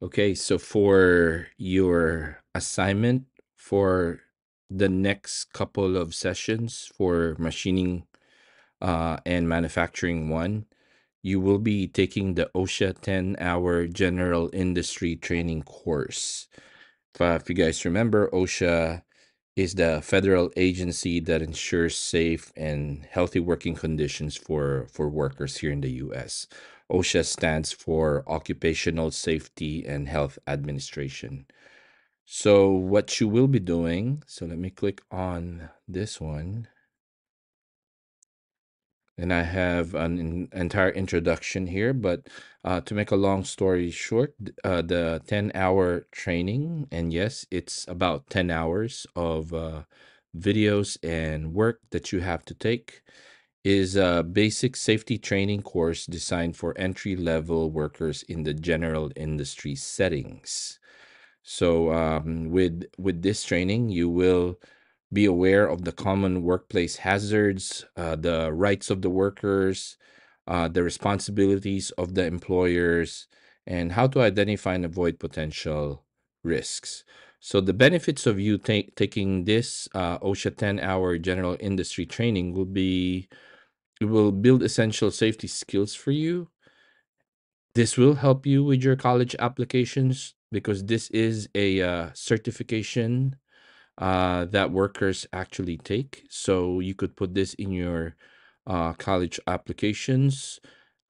Okay, so for your assignment for the next couple of sessions for machining and manufacturing one, you will be taking the OSHA 10-hour general industry training course. If you guys remember, OSHA is the federal agency that ensures safe and healthy working conditions for workers here in the US. OSHA stands for Occupational Safety and Health Administration. So what you will be doing, so let me click on this one. And I have an entire introduction here, but to make a long story short, the 10-hour training, and yes, it's about 10 hours of videos and work that you have to take, is a basic safety training course designed for entry-level workers in the general industry settings. So with this training, you will be aware of the common workplace hazards, the rights of the workers, the responsibilities of the employers, and how to identify and avoid potential risks. So the benefits of you taking this OSHA 10-hour general industry training will be it will build essential safety skills for you. This will help you with your college applications because this is a certification that workers actually take. So you could put this in your college applications.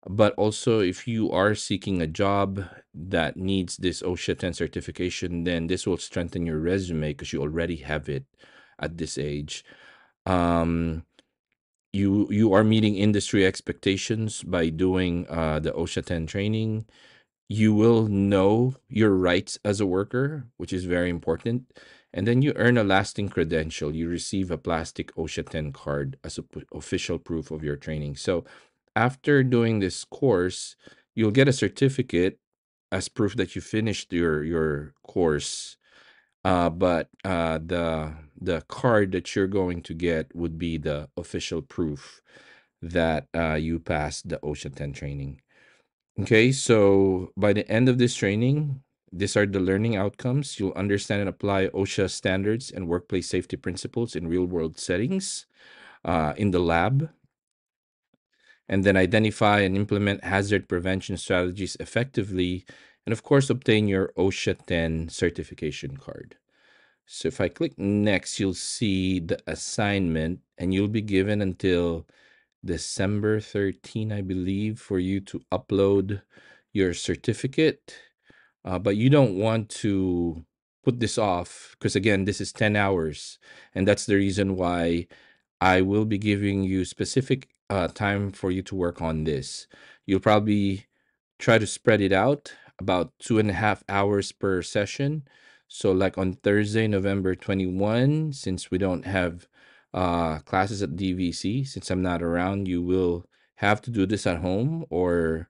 But also, if you are seeking a job that needs this OSHA 10 certification, then this will strengthen your resume because you already have it at this age. Um, you are meeting industry expectations by doing the OSHA 10 training. You will know your rights as a worker, which is very important. And then you earn a lasting credential. You receive a plastic OSHA 10 card as official proof of your training. So after doing this course, you'll get a certificate as proof that you finished your course. But the card that you're going to get would be the official proof that you passed the OSHA 10 training. Okay, so by the end of this training, these are the learning outcomes. You'll understand and apply OSHA standards and workplace safety principles in real world settings in the lab, and then identify and implement hazard prevention strategies effectively, and of course, obtain your OSHA 10 certification card. So if I click next, you'll see the assignment, and you'll be given until December 13, I believe, for you to upload your certificate. But you don't want to put this off because, again, this is 10 hours. And that's the reason why I will be giving you specific time for you to work on this. You'll probably try to spread it out about 2.5 hours per session. So, like on Thursday, November 21, since we don't have classes at DVC, since I'm not around, you will have to do this at home or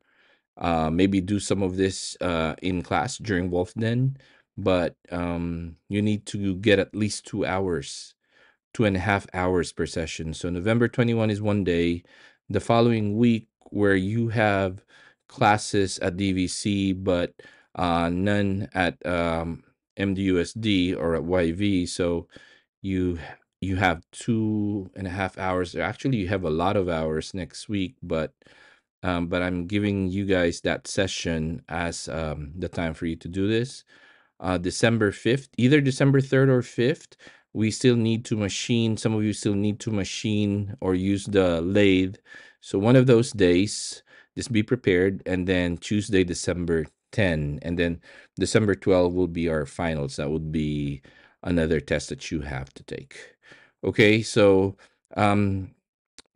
maybe do some of this in class during Wolf Den. But you need to get at least 2 hours, 2.5 hours per session. So November 21 is one day. The following week, where you have classes at DVC, but none at MDUSD or at YV. So you you have 2.5 hours. Actually, you have a lot of hours next week, but I'm giving you guys that session as the time for you to do this. December 5th, either December 3rd or 5th, we still need to machine. Some of you still need to machine or use the lathe. So one of those days, just be prepared. And then Tuesday, December 10, and then December 12 will be our finals. That would be another test that you have to take. Okay, so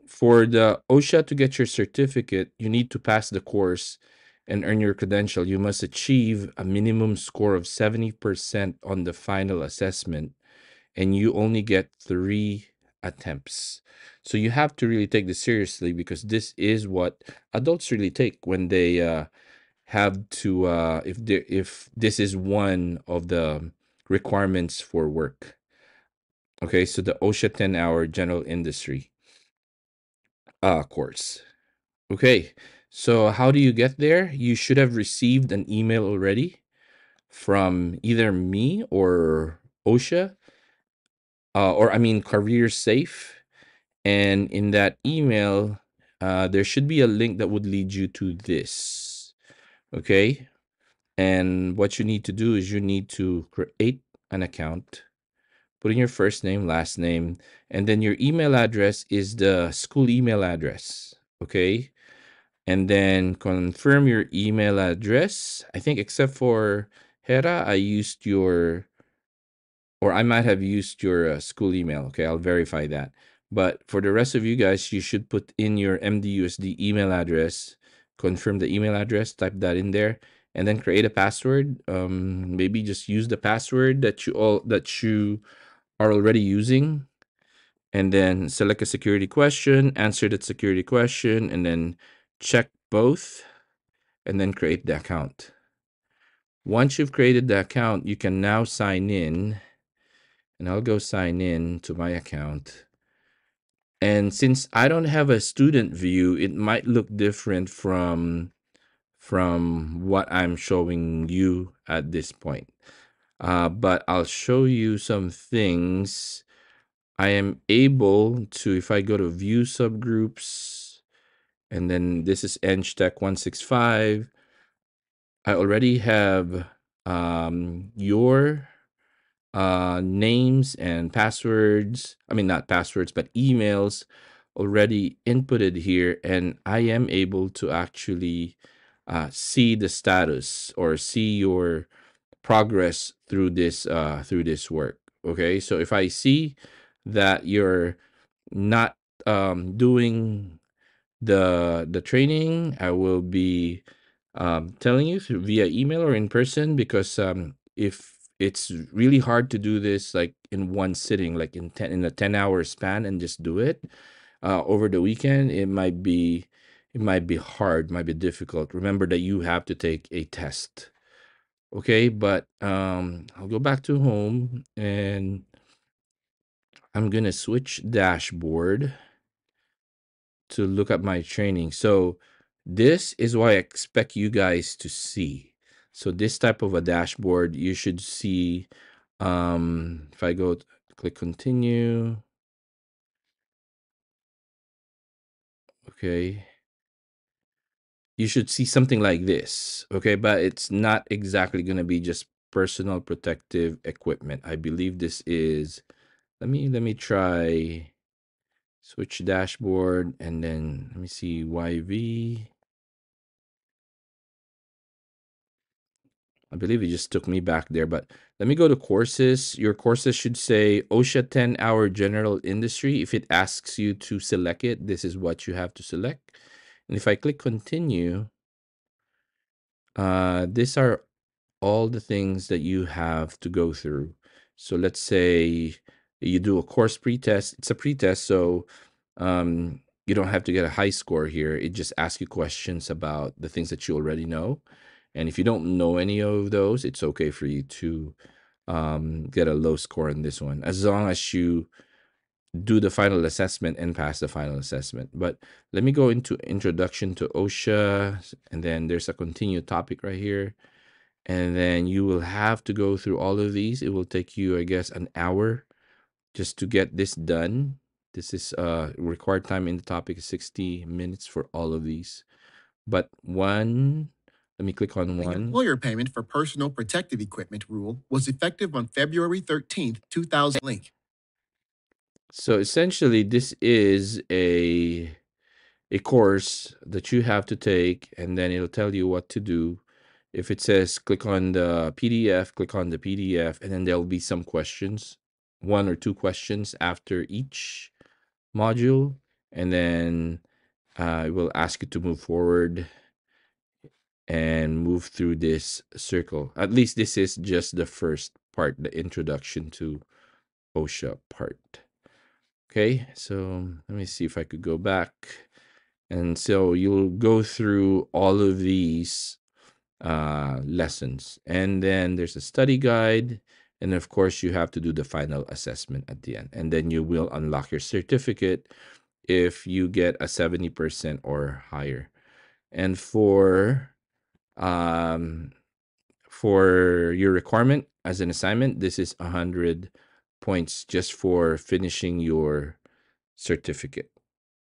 for the OSHA to get your certificate, you need to pass the course and earn your credential. You must achieve a minimum score of 70% on the final assessment, and you only get 3 attempts. So you have to really take this seriously because this is what adults really take when they have to if this is one of the requirements for work. Okay, so the OSHA 10-hour general industry course. Okay, so how do you get there? You should have received an email already from either me or OSHA, or I mean CareerSafe. And in that email, there should be a link that would lead you to this. Okay. And what you need to do is you need to create an account, put in your first name, last name, and then your email address is the school email address. Okay. And then confirm your email address. I think except for Hera, I used your, or I might have used your school email. Okay, I'll verify that. But for the rest of you guys, you should put in your MDUSD email address, confirm the email address, type that in there, and then create a password. Maybe just use the password that you are already using, and then select a security question, answer that security question, and then check both, and then create the account. Once you've created the account, you can now sign in, and I'll go sign in to my account. And since I don't have a student view, it might look different from what I'm showing you at this point. But I'll show you some things. I am able to, if I go to view subgroups, and then this is EngTech 165, I already have your names and passwords. I mean, not passwords, but emails already inputted here. And I am able to actually see the status or see your progress through this work. Okay. So if I see that you're not doing the training, I will be telling you through via email or in person, because if it's really hard to do this like in one sitting, like in a 10-hour span, and just do it over the weekend, it might be hard, might be difficult. Remember that you have to take a test. Okay, but I'll go back to home, and I'm gonna switch dashboard to look at my training. So this is what I expect you guys to see. So this type of a dashboard, you should see, if I go click continue, okay, you should see something like this. Okay, but it's not exactly going to be just personal protective equipment. I believe this is, let me try switch dashboard, and then let me see YV. I believe it just took me back there, but let me go to courses. Your courses should say OSHA 10-hour general industry. If it asks you to select it, this is what you have to select. And if I click continue, these are all the things that you have to go through. So let's say you do a course pretest. It's a pretest, so you don't have to get a high score here. It just asks you questions about the things that you already know. And if you don't know any of those, it's okay for you to get a low score in this one, as long as you do the final assessment and pass the final assessment. But let me go into introduction to OSHA, and then there's a continued topic right here. And then you will have to go through all of these. It will take you, I guess, an hour just to get this done. This is required time in the topic is 60 minutes for all of these. But one, let me click on The one. employer payment for personal protective equipment rule was effective on February 13th, 2000. Link. So essentially, this is a course that you have to take, and then it'll tell you what to do. If it says click on the PDF, click on the PDF, and then there'll be some questions, one or two questions after each module, and then it will ask you to move forward and move through this circle. At least this is just the first part, the introduction to OSHA part. Okay, so let me see if I could go back. And so you'll go through all of these lessons, and then there's a study guide, and of course you have to do the final assessment at the end, and then you will unlock your certificate if you get a 70% or higher. And um For your requirement as an assignment, this is 100 points just for finishing your certificate.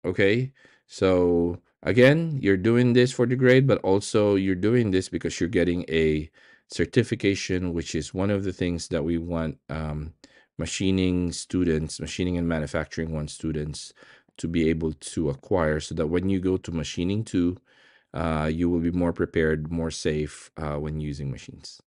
Okay, so again, you're doing this for the grade, but also you're doing this because you're getting a certification, which is one of the things that we want machining and manufacturing one students to be able to acquire, so that when you go to machining two, you will be more prepared, more safe when using machines.